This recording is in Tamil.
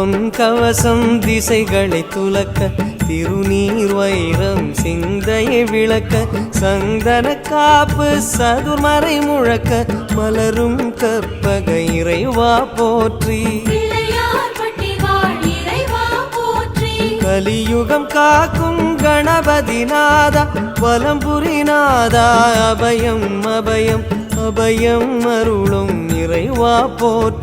பொன் கவசம் திசைகளை துலக்க திருநீர் வைரம் சிந்தையை விளக்க சந்தன காப்பு சதுர்மறை முழக்க மலரும் கற்பக இறைவா போற்றி கலியுகம் காக்கும் கணபதி நாதா வலம்புரி நாதா அபயம் அபயம் அபயம் அருளும் இறைவா போற்றி.